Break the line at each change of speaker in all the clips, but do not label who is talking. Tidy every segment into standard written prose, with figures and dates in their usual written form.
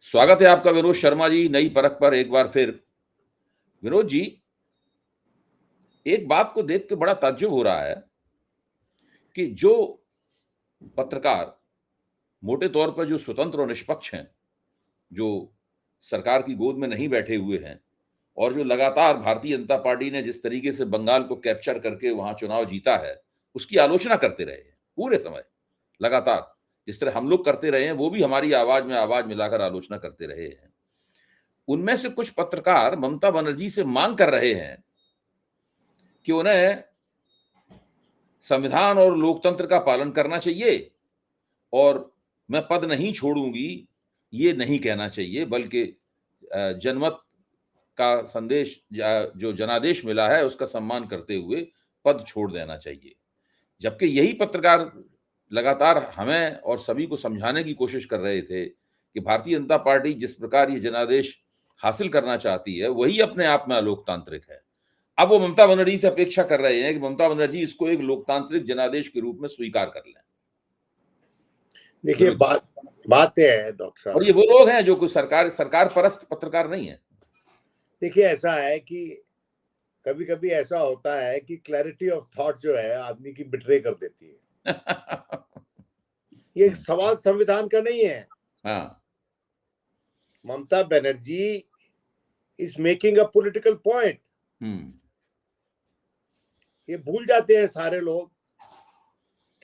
स्वागत है आपका विनोद शर्मा जी नई परख पर एक बार फिर। विनोद जी, एक बात को देख के बड़ा ताज्जुब हो रहा है कि जो पत्रकार मोटे तौर पर जो स्वतंत्र और निष्पक्ष हैं, जो सरकार की गोद में नहीं बैठे हुए हैं और जो लगातार भारतीय जनता पार्टी ने जिस तरीके से बंगाल को कैप्चर करके वहां चुनाव जीता है, उसकी आलोचना करते रहे हैं पूरे समय लगातार। जिस तरह हम लोग करते रहे हैं, वो भी हमारी आवाज में आवाज मिलाकर आलोचना करते रहे हैं। उनमें से कुछ पत्रकार ममता बनर्जी से मांग कर रहे हैं कि उन्हें संविधान और लोकतंत्र का पालन करना चाहिए और मैं पद नहीं छोड़ूंगी ये नहीं कहना चाहिए, बल्कि जनमत का संदेश जो जनादेश मिला है उसका सम्मान करते हुए पद छोड़ देना चाहिए। जबकि यही पत्रकार लगातार हमें और सभी को समझाने की कोशिश कर रहे थे कि भारतीय जनता पार्टी जिस प्रकार ये जनादेश हासिल करना चाहती है वही अपने आप में अलोकतांत्रिक है। अब वो ममता बनर्जी से अपेक्षा कर रहे हैं कि ममता बनर्जी इसको एक लोकतांत्रिक जनादेश के रूप में स्वीकार कर लें।
देखिए बात है डॉक्टर साहब,
और ये वो लोग हैं जो कोई सरकार परस्त पत्रकार नहीं है।
देखिए ऐसा है कि कभी कभी ऐसा होता है कि क्लैरिटी ऑफ थॉट जो है आदमी की बिट्रे कर देती है। ये सवाल संविधान का नहीं है।
हाँ।
Mamata Banerjee is making a political point. ये भूल जाते हैं सारे लोग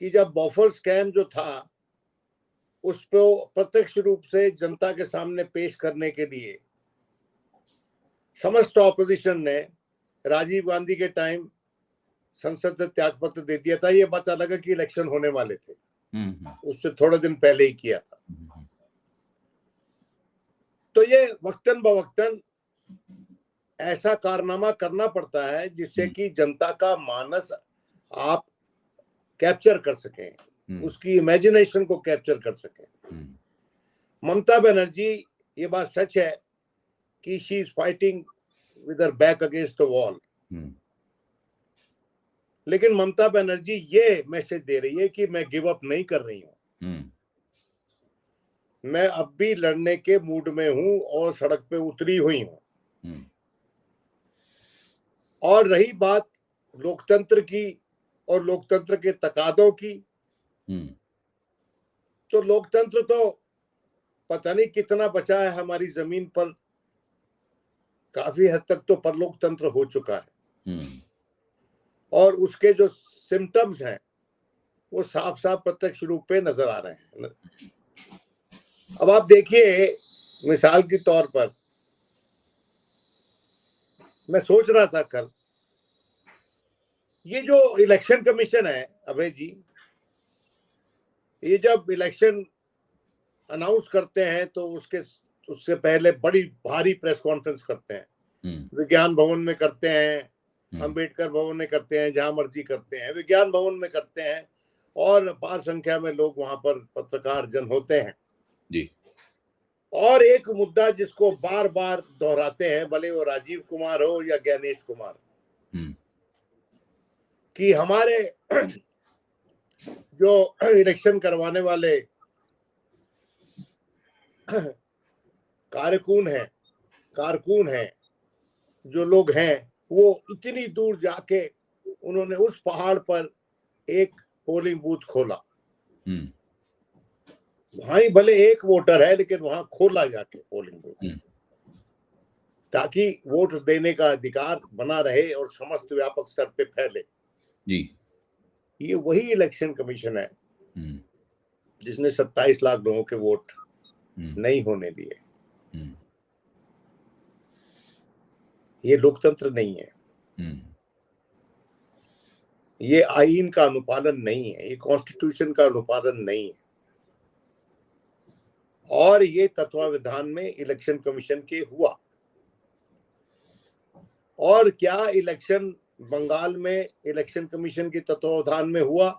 कि जब बॉफर स्कैम जो था उसको प्रत्यक्ष रूप से जनता के सामने पेश करने के लिए समस्त ऑपोजिशन ने राजीव गांधी के टाइम संसद ने त्याग पत्र दे दिया था। ये बात अलग है कि इलेक्शन होने वाले थे, उससे थोड़े दिन पहले ही किया था। तो ये वक्तन बवक्तन ऐसा कारनामा करना पड़ता है जिससे कि जनता का मानस आप कैप्चर कर सकें, उसकी इमेजिनेशन को कैप्चर कर सकें। ममता बनर्जी, ये बात सच है कि she is fighting with her back against the wall, लेकिन ममता बनर्जी ये मैसेज दे रही है कि मैं गिव अप नहीं कर रही हूं, मैं अब भी लड़ने के मूड में हूं और सड़क पे उतरी हुई हूं। और रही बात लोकतंत्र की और लोकतंत्र के तकादों की, तो लोकतंत्र तो पता नहीं कितना बचा है हमारी जमीन पर। काफी हद तक तो परलोकतंत्र हो चुका है और उसके जो सिम्टम्स हैं वो साफ साफ प्रत्यक्ष रूप पे नजर आ रहे हैं। अब आप देखिए, मिसाल के तौर पर मैं सोच रहा था कल, ये जो इलेक्शन कमीशन है अभय जी, ये जब इलेक्शन अनाउंस करते हैं तो उससे पहले बड़ी भारी प्रेस कॉन्फ्रेंस करते हैं। विज्ञान भवन में करते हैं, अंबेडकर भवन में करते हैं, जहां मर्जी करते हैं, विज्ञान भवन में करते हैं और अपार संख्या में लोग वहां पर पत्रकार जन होते हैं
जी। और
एक मुद्दा जिसको बार बार दोहराते हैं, भले वो राजीव कुमार हो या ज्ञानेश कुमार, कि हमारे जो इलेक्शन करवाने वाले कारकुन हैं जो लोग हैं, वो इतनी दूर जाके उन्होंने उस पहाड़ पर एक पोलिंग बूथ खोला। वहां ही भले एक वोटर है लेकिन वहां खोला जाके पोलिंग बूथ, ताकि वोट देने का अधिकार बना रहे और समस्त व्यापक स्तर पे फैले।
जी।
ये वही इलेक्शन कमीशन है जिसने 27 लाख लोगों के वोट नहीं होने दिए। ये लोकतंत्र नहीं है, ये आईन का अनुपालन नहीं है, ये कॉन्स्टिट्यूशन का अनुपालन नहीं है। और ये तत्वावधान में इलेक्शन कमीशन के हुआ। और क्या इलेक्शन बंगाल में इलेक्शन कमीशन के तत्वावधान में हुआ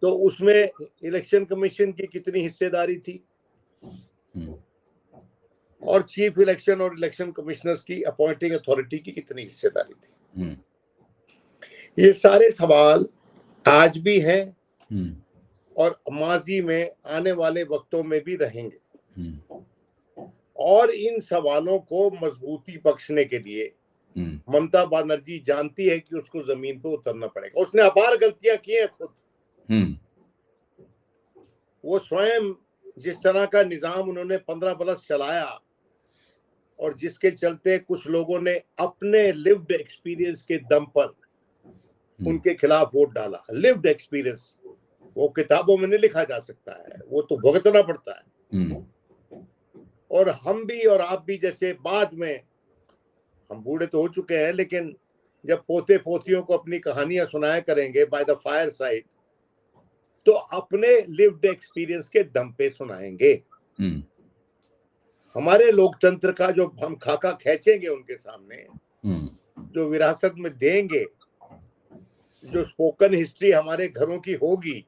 तो उसमें इलेक्शन कमीशन की कितनी हिस्सेदारी थी और चीफ इलेक्शन और इलेक्शन कमिश्नर्स की अपॉइंटिंग अथॉरिटी की कितनी हिस्सेदारी थी। ये सारे सवाल आज भी हैं और माजी में आने वाले वक्तों में भी रहेंगे। और इन सवालों को मजबूती बख्शने के लिए ममता बनर्जी जानती है कि उसको जमीन पे उतरना पड़ेगा। उसने अपार गलतियां की हैं खुद। वो स्वयं जिस तरह का निजाम उन्होंने 15 बरस चलाया और जिसके चलते कुछ लोगों ने अपने लिव्ड एक्सपीरियंस के दम पर उनके खिलाफ वोट डाला। लिव्ड एक्सपीरियंस वो किताबों में नहीं लिखा जा सकता है, वो तो भुगतना पड़ता है। और हम भी और आप भी जैसे बाद में, हम बूढ़े तो हो चुके हैं, लेकिन जब पोते पोतियों को अपनी कहानियां सुनाया करेंगे बाय द फायर साइड, तो अपने लिव्ड एक्सपीरियंस के दम पे सुनाएंगे। हमारे लोकतंत्र का जो हम खाका खींचेंगे उनके सामने, जो विरासत में देंगे, जो स्पोकन हिस्ट्री हमारे घरों की होगी,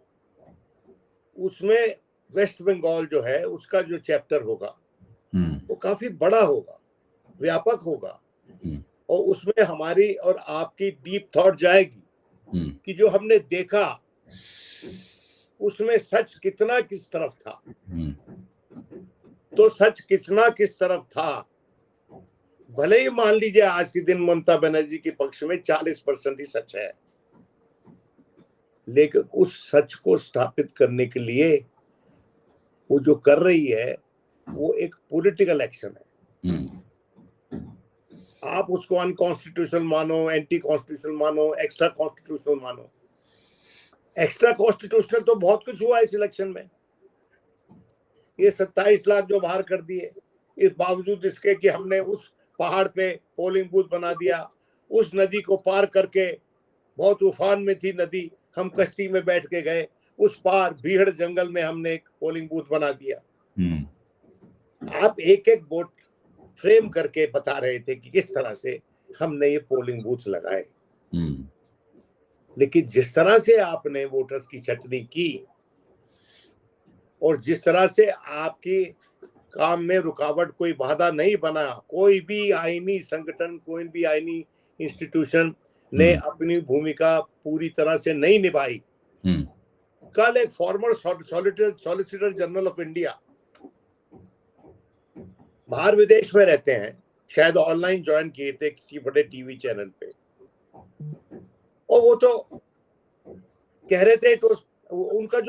उसमें वेस्ट बंगाल जो है उसका जो चैप्टर होगा वो काफी बड़ा होगा, व्यापक होगा। और उसमें हमारी और आपकी डीप थॉट जाएगी कि जो हमने देखा उसमें सच कितना किस तरफ था। तो सच कितना किस तरफ था, भले ही मान लीजिए आज के दिन ममता बनर्जी के पक्ष में 40% ही सच है, लेकिन उस सच को स्थापित करने के लिए वो जो कर रही है वो एक पॉलिटिकल एक्शन है। आप उसको अनकॉन्स्टिट्यूशनल मानो, एंटी कॉन्स्टिट्यूशनल मानो, एक्स्ट्रा कॉन्स्टिट्यूशनल मानो। एक्स्ट्रा कॉन्स्टिट्यूशनल तो बहुत कुछ हुआ इस इलेक्शन में। ये 27 लाख जो बाहर कर दिए, इस बावजूद इसके कि हमने उस पहाड़ पे पोलिंग बूथ बना दिया, उस नदी को पार करके, बहुत उफान में थी नदी, हम कश्ती में बैठ के गए, उस पार भीड़ जंगल में हमने एक पोलिंग बूथ बना दिया। आप एक एक वोट फ्रेम करके बता रहे थे कि किस तरह से हमने ये पोलिंग बूथ लगाए। लेकिन जिस तरह से आपने वोटर्स की छटनी की और जिस तरह से आपकी काम में रुकावट कोई बाधा नहीं बना, कोई भी आईनी संगठन, कोई भी आईनी इंस्टीट्यूशन ने अपनी भूमिका पूरी तरह से नहीं निभाई। कल एक farmer solicitor general of India, बाहर विदेश में रहते हैं, शायद ऑनलाइन ज्वाइन किए थे किसी बड़े टीवी चैनल पे, और वो तो कह रहे थे, तो उनका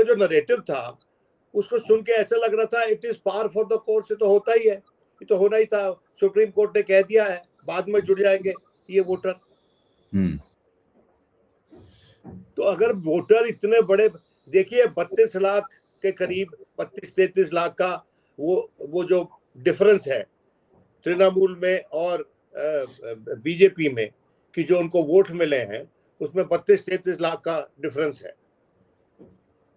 जो नरेटिव था उसको सुन के ऐसा लग रहा था it is par for the court, से तो होता ही है, ये तो होना ही था, सुप्रीम कोर्ट ने कह दिया है, बाद में जुड़ जाएंगे ये वोटर। तो अगर वोटर इतने बड़े, देखिए 32 लाख के करीब, 32-33 लाख का वो जो डिफरेंस है तृणमूल में और बीजेपी में, कि जो उनको वोट मिले हैं उसमें 32-33 लाख का डिफरेंस है।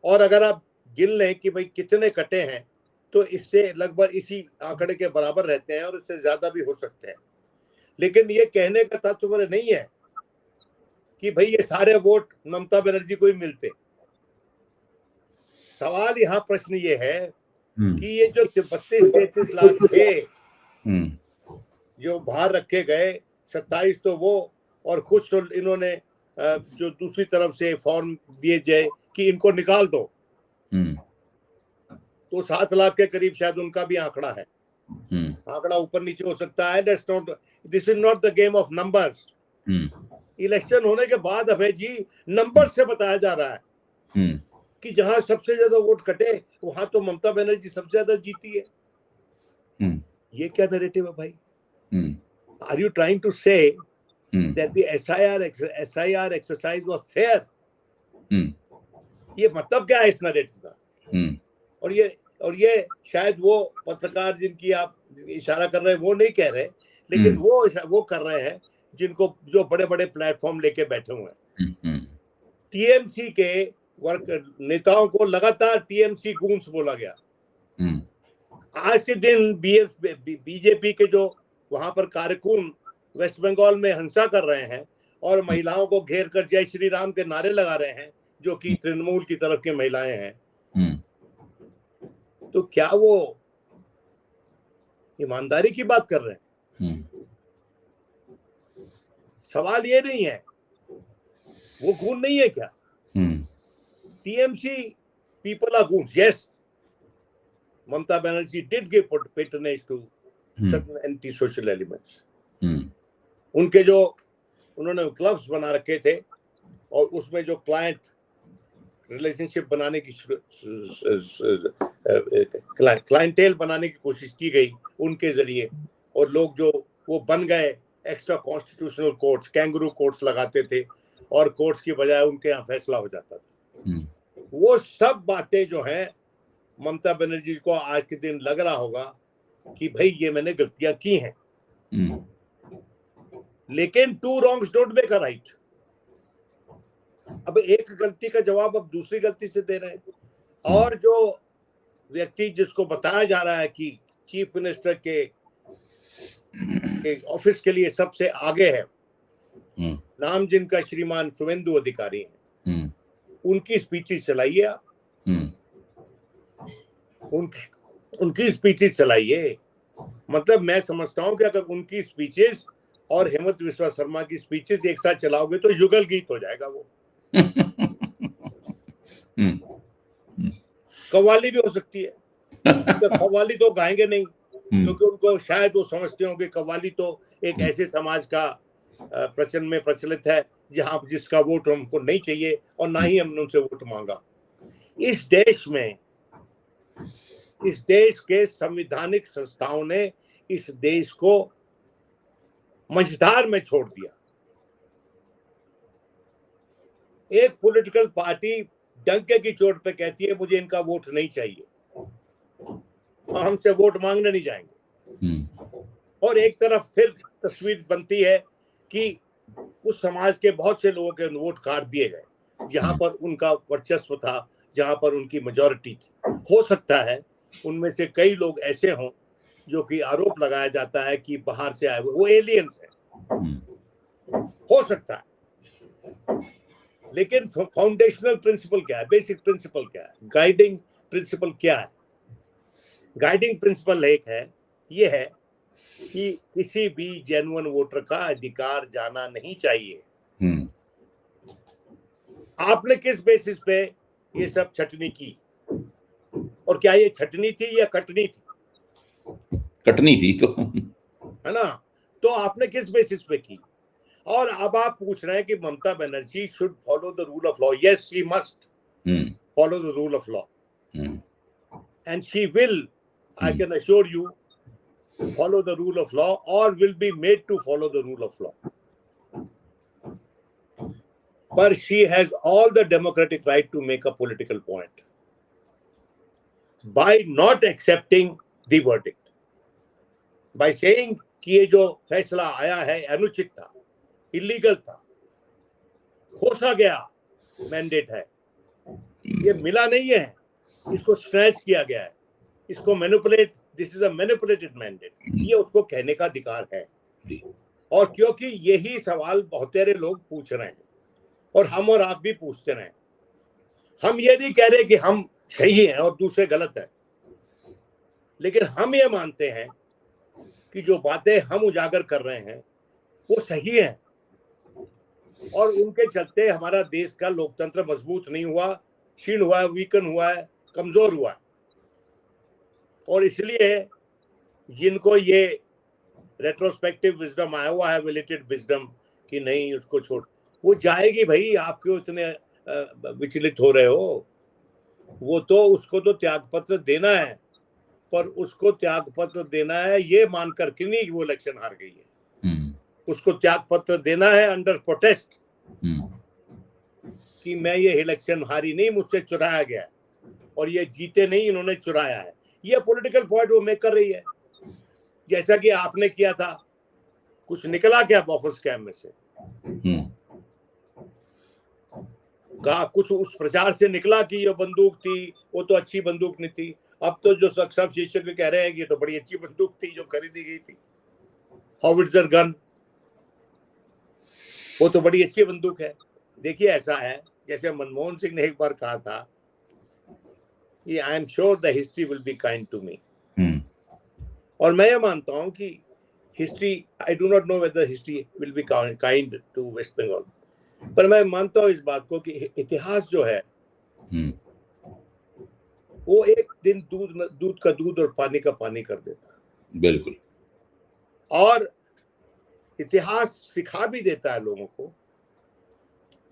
और अगर आप गिन लें कि भाई कितने कटे हैं, तो इससे लगभग इसी आंकड़े के बराबर रहते हैं और इससे ज्यादा भी हो सकते हैं। लेकिन ये कहने का तात्पर्य नहीं है कि भाई ये सारे वोट ममता बनर्जी को ही मिलते। सवाल यहाँ प्रश्न ये है कि ये जो 32-33 लाख थे जो बाहर रखे गए, 27 तो वो, और कुछ तो इन्होंने जो दूसरी तरफ से फॉर्म दिए जाए कि इनको निकाल दो, तो 7 लाख के करीब शायद उनका भी आंकड़ा है। आंकड़ा ऊपर नीचे हो सकता है। This is not the game of numbers. Election होने के बाद अभय जी नंबर से बताया जा रहा है कि जहां सबसे ज्यादा वोट कटे वहां तो ममता बनर्जी सबसे ज्यादा जीती है। ये क्या नैरेटिव है भाई? Are you trying to say that the SIR exercise was fair? ये मतलब क्या है इस नैरेटिव का? और ये शायद वो पत्रकार जिनकी आप इशारा कर रहे हैं वो नहीं कह रहे, लेकिन वो कर रहे हैं जिनको, जो बड़े बड़े प्लेटफॉर्म लेके बैठे हुए हैं। टीएमसी के नेताओं को लगातार टीएमसी गूंस बोला गया। आज के दिन बीजेपी के जो वहां पर कारकुन वेस्ट बंगाल में हिंसा कर रहे हैं और महिलाओं को घेर कर जय श्री राम के नारे लगा रहे हैं, जो कि तृणमूल की तरफ की महिलाएं हैं, तो क्या वो ईमानदारी की बात कर रहे हैं? सवाल ये नहीं है, वो खून नहीं है क्या? TMC people are goons. Yes, Mamata Banerjee did give patronage to certain anti-social elements. उनके जो उन्होंने क्लब्स बना रखे थे और उसमें जो क्लाइंट रिलेशनशिप बनाने की क्लाइंटेल बनाने की कोशिश की गई उनके जरिए, और लोग जो वो बन गए extra constitutional courts, kangaroo courts लगाते थे और कोर्ट्स की बजाय उनके यहाँ फैसला हो जाता था। वो सब बातें जो हैं ममता बनर्जी को आज के दिन लग रहा होगा कि भाई ये मैंने गलतियां की हैं, लेकिन two wrongs don't make a right. अब एक गलती का जवाब अब दूसरी गलती से दे रहे हैं, और जो व्यक्ति जिसको बताया जा रहा है कि चीफ मिनिस्टर के ऑफिस के लिए सबसे आगे है, नाम जिनका श्रीमान शुभेंदु अधिकारी हैं, उनकी स्पीचेस चलाइए आप, उनकी स्पीचेस चलाइए। मतलब मैं समझता हूं कि अगर उनकी स्पीचेस और हेमंत विश्वा शर्मा की स्पीचेस एक साथ चलाओगे तो युगल गीत हो जाएगा वो। कव्वाली भी हो सकती है, तो कव्वाली तो गाएंगे नहीं, क्योंकि उनको शायद वो समझते होंगे कव्वाली तो एक ऐसे समाज का प्रचलन में प्रचलित है जहां जिसका वोट हमको नहीं चाहिए और ना ही हमने उनसे वोट मांगा। इस देश में, इस देश के संवैधानिक संस्थाओं ने इस देश को मझधार में छोड़ दिया। एक पॉलिटिकल पार्टी डंके की चोट पे कहती है मुझे इनका वोट नहीं चाहिए और हमसे वोट मांगने नहीं जाएंगे, और एक तरफ फिर तस्वीर बनती है कि उस समाज के बहुत से लोगों के वोट काट दिए गए जहां पर उनका वर्चस्व था, जहां पर उनकी मेजॉरिटी थी। हो सकता है उनमें से कई लोग ऐसे हों जो कि आरोप लगाया जाता है कि बाहर से आए हुए वो एलियंस हैं, हो सकता है, लेकिन फाउंडेशनल प्रिंसिपल क्या है, बेसिक प्रिंसिपल क्या है, गाइडिंग प्रिंसिपल क्या है? गाइडिंग प्रिंसिपल एक है, ये है कि किसी भी जेन्युइन वोटर का अधिकार जाना नहीं चाहिए। आपने किस बेसिस पे ये सब छटनी की, और क्या ये छटनी थी या कटनी थी?
कटनी थी तो,
है ना? तो आपने किस बेसिस पे की? और अब आप पूछ रहे हैं कि Mamata Banerjee should follow the rule of law. Yes, she must follow the rule of law, and she will, I can assure you, follow the rule of law or will be made to follow the rule of law. But she has all the democratic right to make a political point by not accepting the verdict, by saying कि ये जो फैसला आया है अनुचित था, illegal था, खोसा गया मैंडेट है, ये मिला नहीं है, इसको स्क्रैच किया गया है, इसको manipulate, this is a manipulated mandate, ये उसको कहने का अधिकार है। और क्योंकि यही सवाल बहुत सारे लोग पूछ रहे हैं और हम और आप भी पूछते रहे, हम ये नहीं कह रहे कि हम सही हैं और दूसरे गलत हैं, लेकिन हम ये मानते हैं कि जो बातें हम उजागर कर रहे हैं वो सही हैं, और उनके चलते हमारा देश का लोकतंत्र मजबूत नहीं हुआ, क्षीण हुआ है, वीकन हुआ है, कमजोर हुआ है। और इसलिए जिनको ये रेट्रोस्पेक्टिव विजडम आया हुआ है, विलेटेड विजडम, कि नहीं उसको छोड़, वो जाएगी भाई, आप क्यों इतने विचलित हो रहे हो? वो तो उसको तो त्याग पत्र देना है, पर उसको त्याग पत्र देना है ये मानकर कि नहीं वो इलेक्शन हार गई है, उसको त्याग पत्र देना है अंडर प्रोटेस्ट कि मैं ये इलेक्शन हारी नहीं, मुझसे चुराया गया और ये जीते नहीं, इन्होंने चुराया है। ये पॉलिटिकल पॉइंट वो मेक कर रही है, जैसा कि आपने किया था। कुछ निकला क्या बॉफर्स कैंप में से? कहा कुछ उस प्रचार से निकला कि ये बंदूक थी, वो तो अच्छी बंदूक नहीं थी। अब तो जो सब शीर्षक कह रहे हैं कि ये तो बड़ी अच्छी बंदूक थी जो खरीदी गई थी, हॉविट्जर गन, वो तो बड़ी अच्छी बंदूक है। देखिए ऐसा है जैसे मनमोहन सिंह ने एक बार कहा था कि I am sure the history will be kind to me, और मैं ये मानता हूं कि history, I do not know whether history will be kind to West Bengal, पर मैं मानता हूं इस बात को कि इतिहास जो है वो एक दिन दूध का दूध और पानी का पानी कर देता।
बिल्कुल।
और इतिहास सिखा भी देता है लोगों को,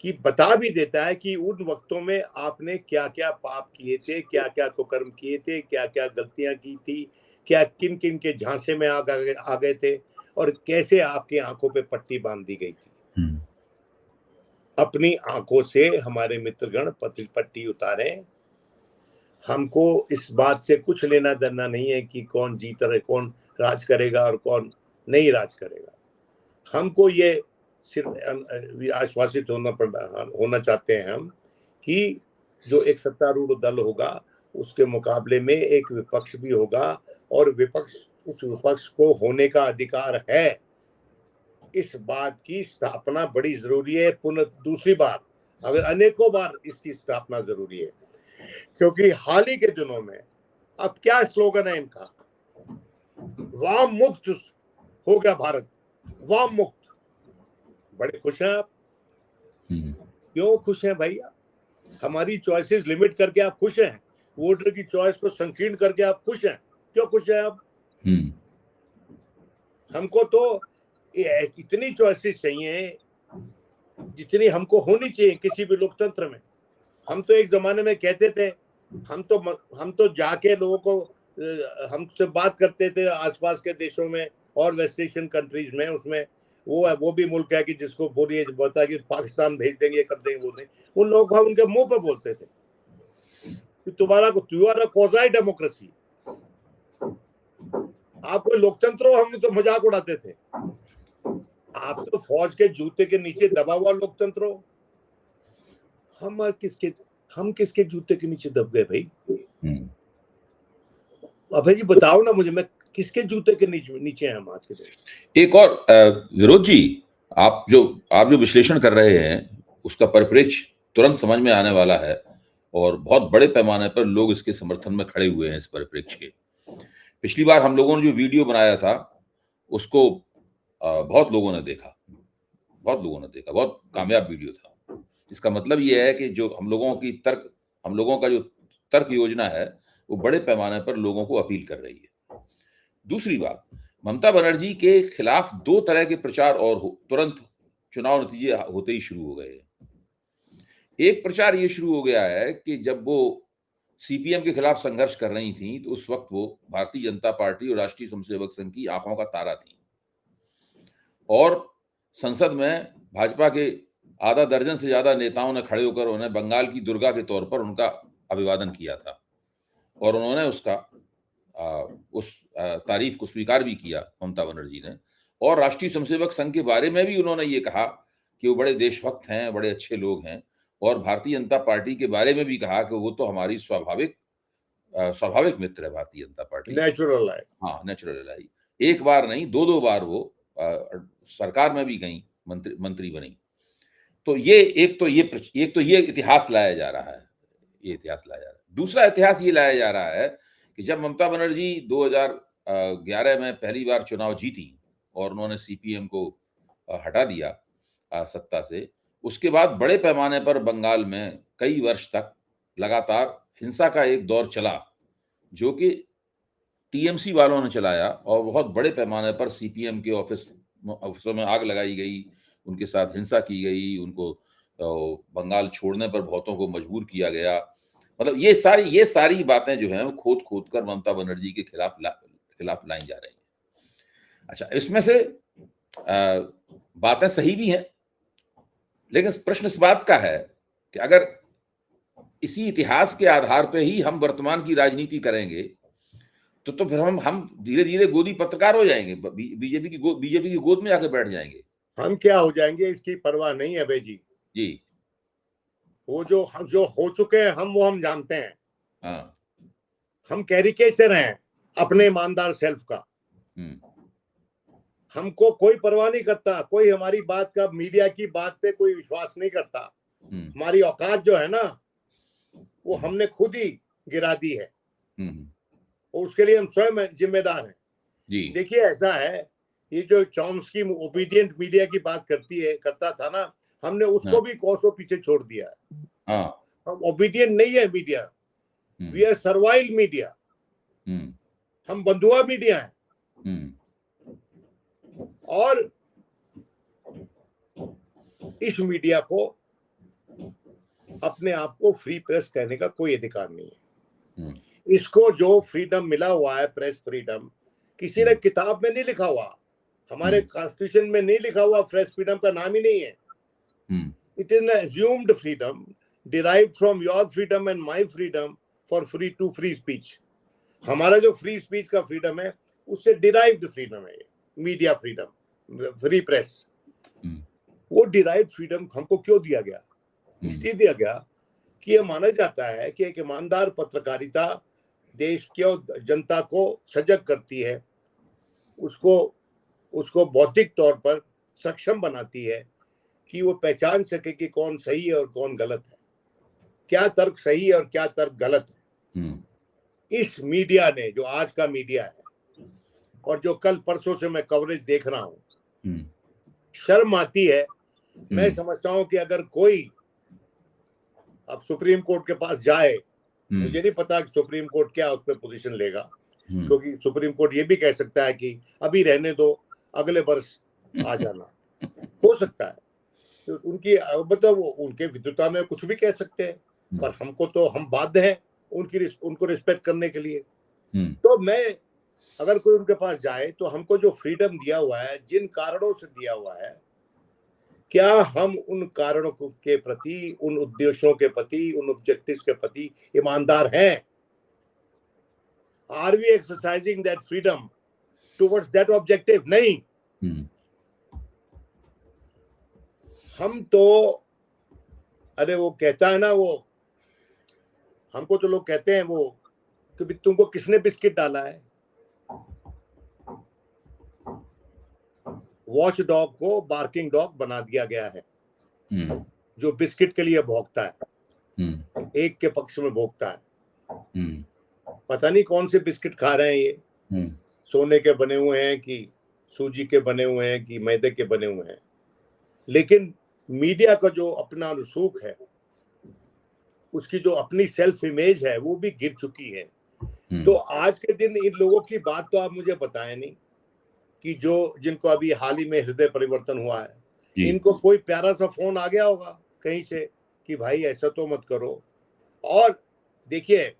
कि बता भी देता है कि उन वक्तों में आपने क्या क्या पाप किए थे, क्या क्या कुकर्म किए थे, क्या क्या गलतियां की थी, क्या किन किन के झांसे में आ गए थे, और कैसे आपकी आंखों पे पट्टी बांध दी गई थी। अपनी आंखों से हमारे मित्रगण पट्टी उतारे। हमको इस बात से कुछ लेना देना नहीं है कि कौन जीत रहे, कौन राज करेगा और कौन नहीं राज करेगा। हमको ये सिर्फ आश्वासित होना चाहते हैं हम कि जो एक सत्तारूढ़ दल होगा उसके मुकाबले में एक विपक्ष भी होगा, और उस विपक्ष को होने का अधिकार है। इस बात की स्थापना बड़ी जरूरी है। पुनः दूसरी बार, अगर अनेकों बार इसकी स्थापना जरूरी है, क्योंकि हाल ही के दिनों में अब क्या स्लोगन है इनका, वाम मुक्त हो गया भारत, वाम मुक्त। बड़े खुश हैं आप। क्यों खुश हैं भाई? हमारी चॉइसेस लिमिट करके आप खुश हैं? वोटर की चॉइस को संकीर्ण करके आप खुश हैं? क्यों खुश हैं आप? हमको तो इतनी चॉइसेस चाहिए जितनी हमको होनी चाहिए किसी भी लोकतंत्र में। हम तो एक जमाने में कहते थे, हम तो जाके लोगों को, हमसे बात करते थे आसपास के देशों में और वेस्ट एशियन कंट्रीज में, उसमें वो भी मुल्क है कि जिसको बोलिए बोलता है कि पाकिस्तान भेज देंगे, कर देंगे, बोल देंगे। उन लोगों को हम उनके मुंह पे बोलते थे कि तुम्हारा क्वाज़ी डेमोक्रेसी, आप कोई लोकतंत्र हो। हम तो मजाक उड़ाते थे, आप तो फौज के जूते के नीचे दबा हुआ लोकतंत्र हो। हम किसके जूते के नीचे दब गए भाई? अभय जी बताओ ना मुझे, मैं किसके जूते के नीचे हैं हम आज के दिन?
एक और विरोध जी, आप जो विश्लेषण कर रहे हैं उसका परिप्रेक्ष्य तुरंत समझ में आने वाला है, और बहुत बड़े पैमाने पर लोग इसके समर्थन में खड़े हुए हैं इस परिप्रेक्ष्य के। पिछली बार हम लोगों ने जो वीडियो बनाया था उसको बहुत लोगों ने देखा, बहुत कामयाब वीडियो था। इसका मतलब ये है कि जो हम लोगों का जो तर्क योजना है वो बड़े पैमाने पर लोगों को अपील कर रही है। दूसरी बात, ममता बनर्जी के खिलाफ दो तरह के प्रचार और तुरंत चुनाव नतीजे होते ही शुरू हो गए। एक प्रचार ये शुरू हो गया है कि जब वो सीपीएम के खिलाफ संघर्ष कर रही थी तो उस वक्त वो भारतीय जनता पार्टी और राष्ट्रीय स्वयंसेवक संघ की आंखों का तारा थी, और संसद में भाजपा के आधा दर्जन से ज्यादा नेताओं ने खड़े होकर उन्हें बंगाल की दुर्गा के तौर पर उनका अभिवादन किया था, और उन्होंने उस तारीफ को स्वीकार भी किया ममता बनर्जी ने। और राष्ट्रीय स्वयंसेवक संघ के बारे में भी उन्होंने ये कहा कि वो बड़े देशभक्त हैं, बड़े अच्छे लोग हैं, और भारतीय जनता पार्टी के बारे में भी कहा कि वो तो हमारी स्वाभाविक मित्र है भारतीय जनता पार्टी,
नेचुरल है।
हाँ, नेचुरल है। एक बार नहीं, दो बार वो सरकार में भी गई, मंत्री बनी। तो ये इतिहास लाया जा रहा है। दूसरा इतिहास ये लाया जा रहा है कि जब ममता बनर्जी 2011 में पहली बार चुनाव जीती और उन्होंने सीपीएम को हटा दिया सत्ता से, उसके बाद बड़े पैमाने पर बंगाल में कई वर्ष तक लगातार हिंसा का एक दौर चला, जो कि टीएमसी वालों ने चलाया, और बहुत बड़े पैमाने पर सीपीएम के ऑफिसों में आग लगाई गई, उनके साथ हिंसा की गई, उनको बंगाल छोड़ने पर बहुतों को मजबूर किया गया। मतलब ये सारी बातें जो हैं वो खोद कर ममता बनर्जी के खिलाफ लाई जा रही हैं। अच्छा, इसमें से बातें सही भी हैं, लेकिन प्रश्न इस बात का है कि अगर इसी इतिहास के आधार पे ही हम वर्तमान की राजनीति करेंगे तो फिर हम धीरे धीरे गोदी पत्रकार हो जाएंगे, बीजेपी की गोद में जाके बैठ जाएंगे।
हम क्या हो जाएंगे इसकी परवाह नहीं है भाई जी। वो जो हो चुके हैं हम जानते हैं।
हाँ।
हम कैरिकेचर हैं अपने ईमानदार सेल्फ का। हमको कोई परवाह नहीं करता, कोई हमारी बात का, मीडिया की बात पे कोई विश्वास नहीं करता। हमारी औकात जो है ना वो हमने खुद ही गिरा दी है, और उसके लिए हम स्वयं जिम्मेदार हैं। देखिए ऐसा है, ये जो चॉम्स्की ओबीडियंट मीडिया की बात करता था ना, हमने उसको भी कोसों पीछे छोड़ दिया है। हम ओबीडियंट नहीं है media, we are servile media, हम बंधुआ मीडिया हैं। और इस मीडिया को अपने आप को फ्री प्रेस कहने का कोई अधिकार नहीं है। इसको जो फ्रीडम मिला हुआ है, प्रेस फ्रीडम, किसी ने किताब में नहीं लिखा हुआ, हमारे कॉन्स्टिट्यूशन में नहीं लिखा हुआ, प्रेस फ्रीडम का नाम ही नहीं है। It is an assumed freedom derived from your freedom and my freedom for free speech। हमारा जो फ्री स्पीच का फ्रीडम है उससे डिराइव्ड फ्रीडम है मीडिया फ्रीडम, फ्री प्रेस। वो डिराइव्ड फ्रीडम हमको क्यों दिया गया? इसलिए दिया गया कि ये माना जाता है कि एक ईमानदार पत्रकारिता देश की जनता को सजग करती है, उसको बौद्धिक तौर पर सक्षम बनाती है कि वो पहचान सके कि कौन सही है और कौन गलत है, क्या तर्क सही है और क्या तर्क गलत है। इस मीडिया ने, जो आज का मीडिया है और जो कल परसों से मैं कवरेज देख रहा हूं, शर्म आती है। मैं समझता हूं कि अगर कोई अब सुप्रीम कोर्ट के पास जाए, मुझे नहीं पता कि सुप्रीम कोर्ट क्या उस पर पोजीशन लेगा, क्योंकि सुप्रीम कोर्ट ये भी कह सकता है कि अभी रहने दो, अगले वर्ष आ जाना, हो सकता है। तो उनकी मतलब उनके विद्वता में कुछ भी कह सकते हैं, पर हमको तो हम बाध्य हैं उनको रिस्पेक्ट करने के लिए। तो मैं अगर कोई उनके पास जाए तो हमको जो फ्रीडम दिया हुआ है, जिन कारणों से दिया हुआ है, क्या हम उन कारणों के प्रति, उन उद्देश्यों के प्रति, उन ऑब्जेक्टिव्स के प्रति ईमानदार हैं? Are we exercising that freedom towards that objective? नहीं। हम तो, अरे वो कहता है ना, वो हमको तो लोग कहते हैं वो कि तुमको किसने बिस्किट डाला है? वॉच डॉग को बार्किंग डॉग बना दिया गया है, जो बिस्किट के लिए भौंकता है, एक के पक्ष में भौंकता है। पता नहीं कौन से बिस्किट खा रहे हैं ये, सोने के बने हुए हैं कि सूजी के बने हुए हैं कि मैदे के बने हुए हैं। लेकिन मीडिया का जो अपना रसूख है, उसकी जो अपनी सेल्फ इमेज है, वो भी गिर चुकी है। तो आज के दिन इन लोगों की बात तो आप मुझे बताएं नहीं कि जिनको अभी हाल ही में हृदय परिवर्तन हुआ है, इनको कोई प्यारा सा फोन आ गया होगा कहीं से कि भाई ऐसा तो मत करो। और देखिए,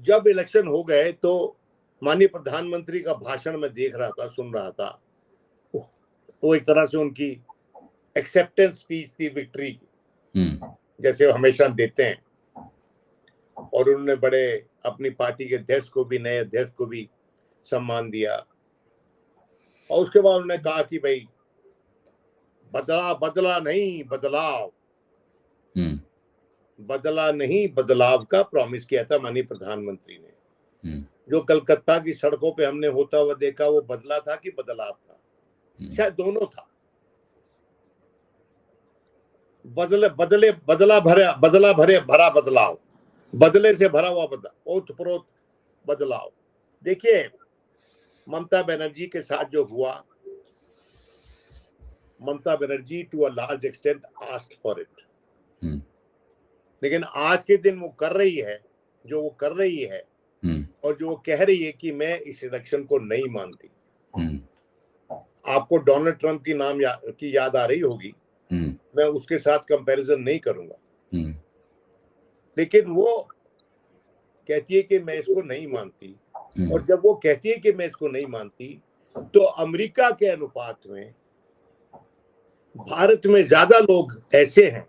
जब इलेक्शन हो गए तो माननीय प्रधानमंत्री का भाषण में देख रहा था, सुन रहा था, वो एक तरह से उनकी एक्सेप्टेंस स्पीच थी विक्ट्री की, जैसे हमेशा देते हैं। और उन्होंने बड़े अपनी पार्टी के अध्यक्ष को भी, नए अध्यक्ष को भी सम्मान दिया। और उसके बाद उन्होंने कहा कि भाई बदला नहीं बदलाव, बदला नहीं बदलाव का प्रॉमिस किया था माननीय प्रधानमंत्री ने। जो कलकत्ता की सड़कों पे हमने होता हुआ देखा, वो बदला था कि बदलाव था? शायद दोनों था। बदला भरा बदलाव, बदले से भरा हुआ ओतप्रोत बदलाव। देखिए, ममता बनर्जी के साथ जो हुआ, Mamata Banerjee to a large extent asked for it, लेकिन आज के दिन वो कर रही है जो वो कर रही है, और जो वो कह रही है कि मैं इस इलेक्शन को नहीं मानती। आपको डोनाल्ड ट्रंप की याद आ रही होगी, मैं उसके साथ कंपैरिजन नहीं करूंगा, लेकिन वो कहती है कि मैं इसको नहीं मानती। और जब वो कहती है कि मैं इसको नहीं मानती, तो अमेरिका के अनुपात में भारत में ज्यादा लोग ऐसे हैं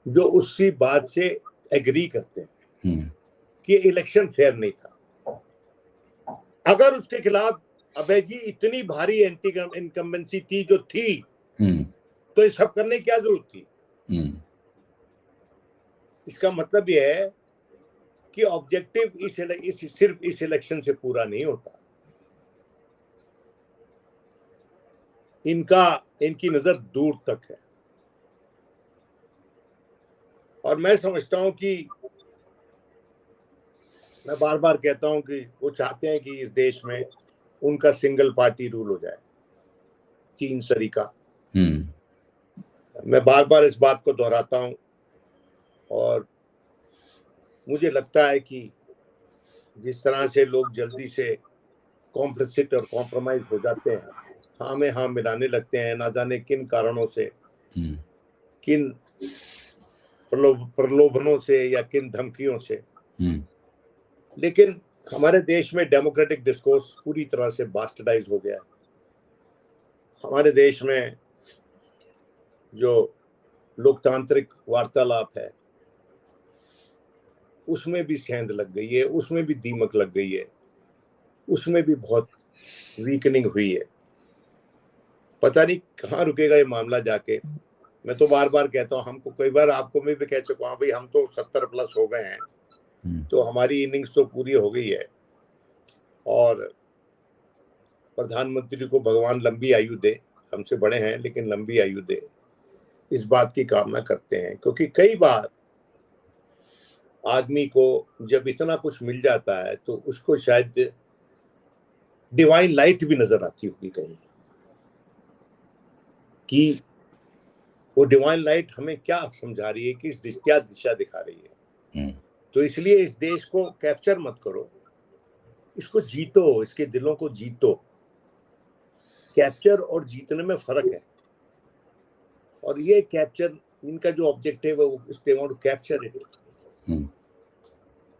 जो उसी बात से एग्री करते हैं कि इलेक्शन फेयर नहीं था। अगर उसके खिलाफ अभय जी इतनी भारी एंटी इनकम्बेंसी थी जो थी, तो ये सब करने की क्या जरूरत थी? इसका मतलब यह है कि ऑब्जेक्टिव सिर्फ इस इलेक्शन से पूरा नहीं होता। इनकी नजर दूर तक है। और मैं समझता हूं कि, मैं बार बार कहता हूं कि वो चाहते हैं कि इस देश में उनका सिंगल पार्टी रूल हो जाए, 3 सरीका। मैं बार बार इस बात को दोहराता हूं और मुझे लगता है कि जिस तरह से लोग जल्दी से कॉम्प्लिसिट और कॉम्प्रोमाइज हो जाते हैं, हाँ में हाँ मिलाने लगते हैं, ना जाने किन कारणों से, किन प्रलोभनों से या किन धमकियों से। लेकिन हमारे देश में डेमोक्रेटिक डिस्कोर्स पूरी तरह से बास्टर्डाइज हो गया है। हमारे देश में जो लोकतांत्रिक वार्तालाप है उसमें भी सेंध लग गई है, उसमें भी दीमक लग गई है, उसमें भी बहुत वीकनिंग हुई है। पता नहीं कहाँ रुकेगा ये मामला जाके। मैं तो बार बार कहता हूँ, हमको कई बार आपको मैं भी कह चुका हूँ भाई हम तो 70 प्लस हो गए हैं, तो हमारी इनिंग्स तो पूरी हो गई है और प्रधानमंत्री को भगवान लंबी आयु दे, हमसे बड़े हैं लेकिन लंबी आयु दे, इस बात की कामना करते हैं। क्योंकि कई बार आदमी को जब इतना कुछ मिल जाता है तो उसको शायद डिवाइन लाइट भी नजर आती होगी कहीं, कि वो डिवाइन लाइट हमें क्या समझा रही है, कि क्या दिशा दिखा रही है। तो इसलिए इस देश को कैप्चर मत करो, इसको जीतो, इसके दिलों को जीतो। कैप्चर और जीतने में फर्क है, और ये कैप्चर, इनका जो ऑब्जेक्टिव है वो they want to capture it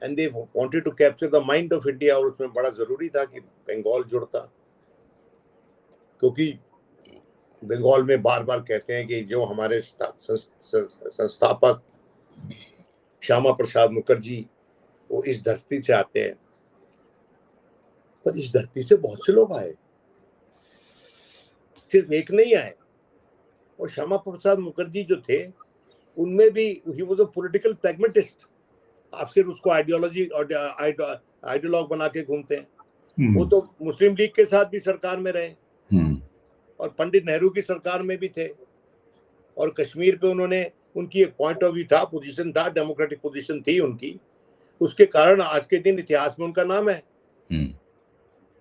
and they wanted to capture the mind of India. और उसमें बड़ा जरूरी था कि बंगाल जुड़ता, क्योंकि बंगाल में बार बार कहते हैं कि जो हमारे संस्थापक श्यामा प्रसाद मुखर्जी वो इस धरती से आते हैं, पर इस धरती से बहुत से लोग आए, सिर्फ एक नहीं आए। और श्यामा प्रसाद मुखर्जी जो थे उनमें भी he was a political pragmatist. आप सिर्फ उसको आइडियोलॉजी और आइडियोलॉग बना के घूमते हैं। वो तो मुस्लिम लीग के साथ भी सरकार में रहे और पंडित नेहरू की सरकार में भी थे, और कश्मीर पे उन्होंने, उनकी एक पॉइंट ऑफ व्यू था, पोजीशन था, डेमोक्रेटिक पोजीशन थी उनकी। उसके कारण आज के दिन इतिहास में उनका नाम है,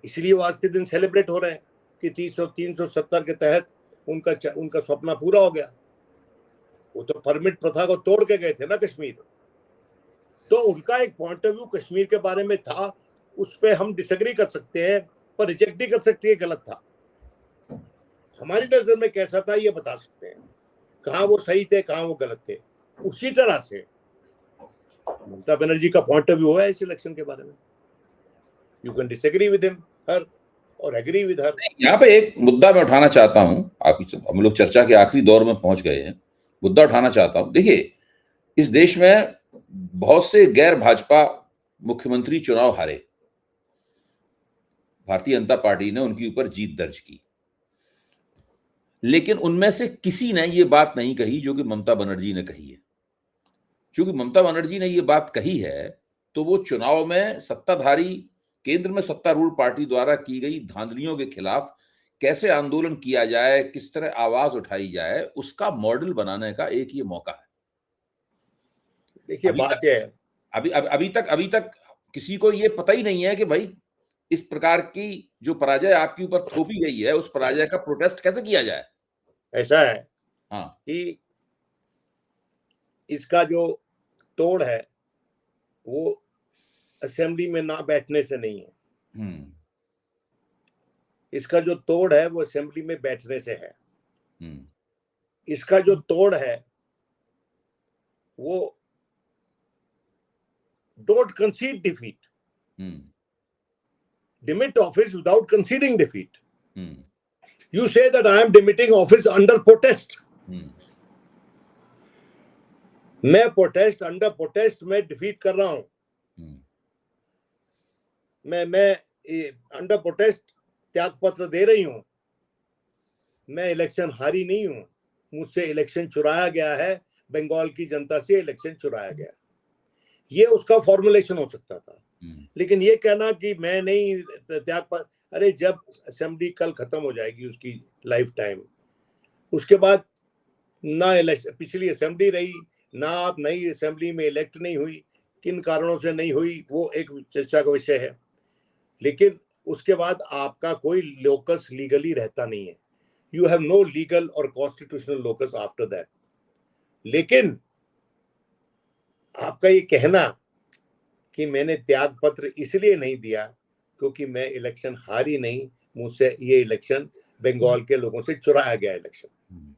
इसलिए वो आज के दिन सेलिब्रेट हो रहे हैं कि 370 के तहत उनका सपना पूरा हो गया। वो तो परमिट प्रथा को तोड़ के गए थे ना कश्मीर, तो उनका एक पॉइंट ऑफ व्यू कश्मीर के बारे में था, उस पर हम डिसएग्री कर सकते हैं पर रिजेक्ट नहीं कर सकते, गलत था। हमारी नजर में कैसा था ये बता सकते हैं, कहाँ वो सही थे कहाँ वो गलत थे। उसी तरह से ममता बनर्जी का पॉइंट ऑफ व्यू है इस इलेक्शन के बारे में। You can disagree with him her और एग्री विद हर।
यहाँ पे एक मुद्दा मैं उठाना चाहता हूं, हम लोग चर्चा के आखिरी दौर में पहुंच गए हैं, मुद्दा उठाना चाहता हूं। देखिए, इस देश में बहुत से गैर भाजपा मुख्यमंत्री चुनाव हारे, भारतीय जनता पार्टी ने उनके ऊपर जीत दर्ज की, लेकिन उनमें से किसी ने यह बात नहीं कही जो कि ममता बनर्जी ने कही है। क्योंकि ममता बनर्जी ने यह बात कही है तो वो चुनाव में सत्ताधारी केंद्र में सत्तारूढ़ पार्टी द्वारा की गई धांधलियों के खिलाफ कैसे आंदोलन किया जाए, किस तरह आवाज उठाई जाए, उसका मॉडल बनाने का एक ये मौका है।
देखिए बात है,
अभी तक किसी को ये पता ही नहीं है कि भाई इस प्रकार की जो पराजय आपके ऊपर थोपी गई है उस पराजय का प्रोटेस्ट कैसे किया जाए।
ऐसा है
हाँ
कि इसका जो तोड़ है वो असेंबली में ना बैठने से नहीं है। इसका जो तोड़ है वो असेंबली में बैठने से है। इसका जो तोड़ है वो don't concede defeat. Demit office without conceding defeat. You say that I am demitting office under protest. मैं प्रोटेस्ट, अंडर प्रोटेस्ट में डिफीट कर रहा हूं। मैं अंडर प्रोटेस्ट त्याग पत्र दे रही हूं। मैं इलेक्शन हारी नहीं हूं, मुझसे इलेक्शन चुराया गया है, बंगाल की जनता से इलेक्शन चुराया गया। ये उसका फॉर्मुलेशन हो सकता था, लेकिन ये कहना कि मैं नहीं त्याग पत्र, अरे जब असेंबली कल खत्म हो जाएगी उसकी लाइफ टाइम, उसके बाद ना इलेक्शन, पिछली असेंबली रही ना, आप नई असेंबली में इलेक्ट नहीं हुई, किन कारणों से नहीं हुई वो एक चर्चा का विषय है। लेकिन उसके बाद आपका कोई लोकस लीगली रहता नहीं है। you have no legal or constitutional locus after that. लेकिन आपका ये कहना कि मैंने त्याग पत्र इसलिए नहीं दिया क्योंकि मैं इलेक्शन हारी नहीं, मुझसे ये इलेक्शन बंगाल के लोगों से चुराया गया इलेक्शन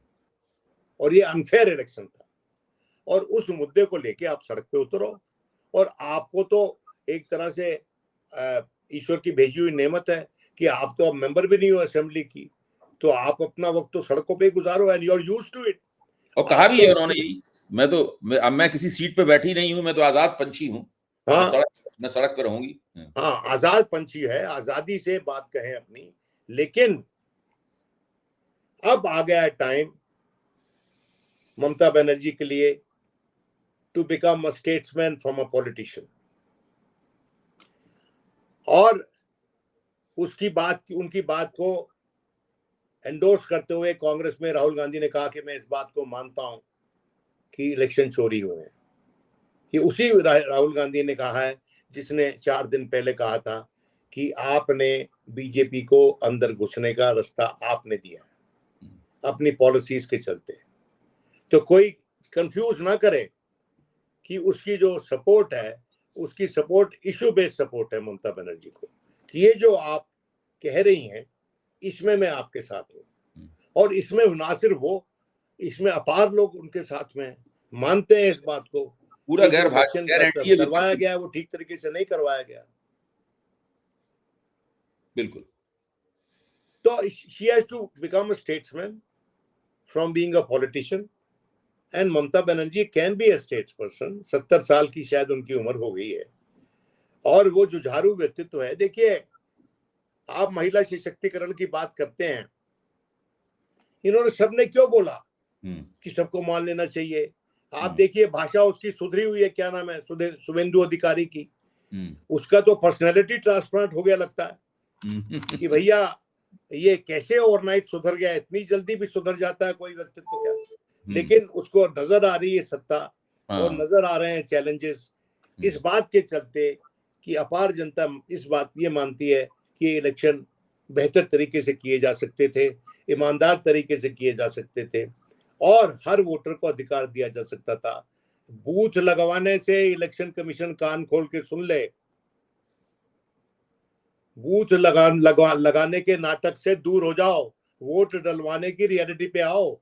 और ये अनफेयर इलेक्शन था, और उस मुद्दे को लेके आप सड़क पे उतरो। और आपको तो एक तरह से ईश्वर की भेजी हुई नेमत है कि आप तो अब मेंबर भी नहीं हो असेंबली की, तो आप अपना वक्त तो सड़कों पे गुजारो and you are used to it.
और कहा भी है उन्होंने यही, मैं किसी सीट पे बैठी नहीं हूं, मैं तो आजाद पंछी हूं।
हाँ,
मैं सड़क पर रहूंगी।
हाँ, आजाद पंछी है, आजादी से बात कहें अपनी। लेकिन अब आ गया टाइम ममता बनर्जी के लिए to become a statesman from a politician. और उनकी बात को एंडोर्स करते हुए कांग्रेस में राहुल गांधी ने कहा कि मैं इस बात को मानता हूं कि इलेक्शन चोरी हुए हैं। ये उसी राहुल गांधी ने कहा है जिसने 4 दिन पहले कहा था कि आपने बीजेपी को अंदर घुसने का रास्ता आपने दिया है अपनी पॉलिसीज के चलते। तो कोई कंफ्यूज ना करे कि उसकी जो सपोर्ट है, उसकी सपोर्ट इशू बेस्ड सपोर्ट है ममता बनर्जी को, कि ये जो आप कह रही हैं इसमें मैं आपके साथ हूं। और इसमें ना सिर्फ वो, इसमें अपार लोग उनके साथ में मानते हैं इस बात को,
पूरा गैर
करवाया गया है वो ठीक तरीके से नहीं करवाया गया।
बिल्कुल।
तो she has to become a statesman from being a politician and Mamata Banerjee can be a statesperson। 70 साल की शायद उनकी उम्र हो गई है और वो जुझारू व्यक्तित्व है। देखिए, आप महिला सशक्तिकरण की बात करते हैं, इन्होंने सबने क्यों बोला कि सबको मान लेना चाहिए। आप देखिए भाषा उसकी सुधरी हुई है, क्या नाम है, शुभेंदु अधिकारी की। उसका तो पर्सनैलिटी ट्रांसप्लांट हो गया लगता है कि भैया ये कैसे ओवरनाइट सुधर गया, इतनी जल्दी भी सुधर जाता है कोई व्यक्तित्व क्या। लेकिन उसको नजर आ रही है सत्ता और नजर आ रहे हैं चैलेंजेस, इस बात के चलते कि अपार जनता इस बात ये मानती है कि इलेक्शन बेहतर तरीके से किए जा सकते थे, ईमानदार तरीके से किए जा सकते थे और हर वोटर को अधिकार दिया जा सकता था। बूथ लगवाने से इलेक्शन कमीशन कान खोल के सुन ले, बूथ लगाने के नाटक से दूर हो जाओ, वोट डलवाने की रियलिटी पे आओ।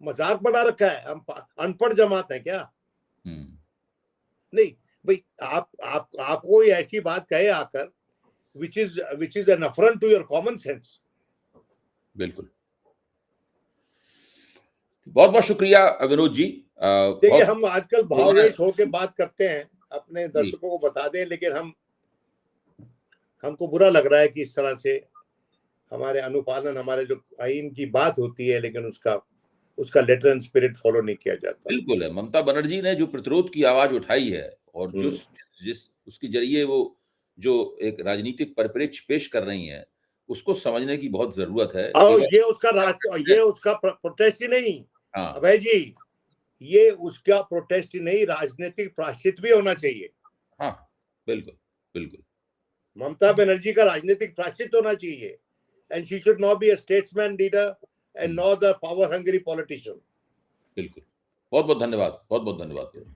मजाक बना रखा है, हम अनपढ़ जमात है क्या? नहीं भाई, आपको ऐसी बात कहे आकर which is an affront to your common sense।
बिल्कुल। बहुत बहुत शुक्रिया विनोद जी।
देखिए, हम आजकल भाववेश होकर बात करते हैं, अपने दर्शकों को बता दें, लेकिन हमको बुरा लग रहा है कि इस तरह से हमारे अनुपालन, हमारे जो आईन की बात होती है, लेकिन उसका लेटर एंड स्पिरिट फॉलो नहीं किया जाता।
बिल्कुल है। ममता बनर्जी ने जो प्रतिरोध की आवाज उठाई है और जो जिस उसके जरिए वो जो एक राजनीतिक परिप्रेक्ष्य पेश कर रही हैं, उसको समझने की बहुत जरूरत है।
और ये उसका प्रोटेस्ट ही नहीं, अभय जी, ये उसका प्रोटेस्ट ही नहीं, राजनीतिक प्रायश्चित भी होना चाहिए।
हाँ, बिल्कुल बिल्कुल।
ममता बनर्जी का राजनीतिक प्रायश्चित होना चाहिए and she should not be a statesman leader and not the power hungry politician.
बिल्कुल। बहुत बहुत धन्यवाद, बहुत बहुत धन्यवाद।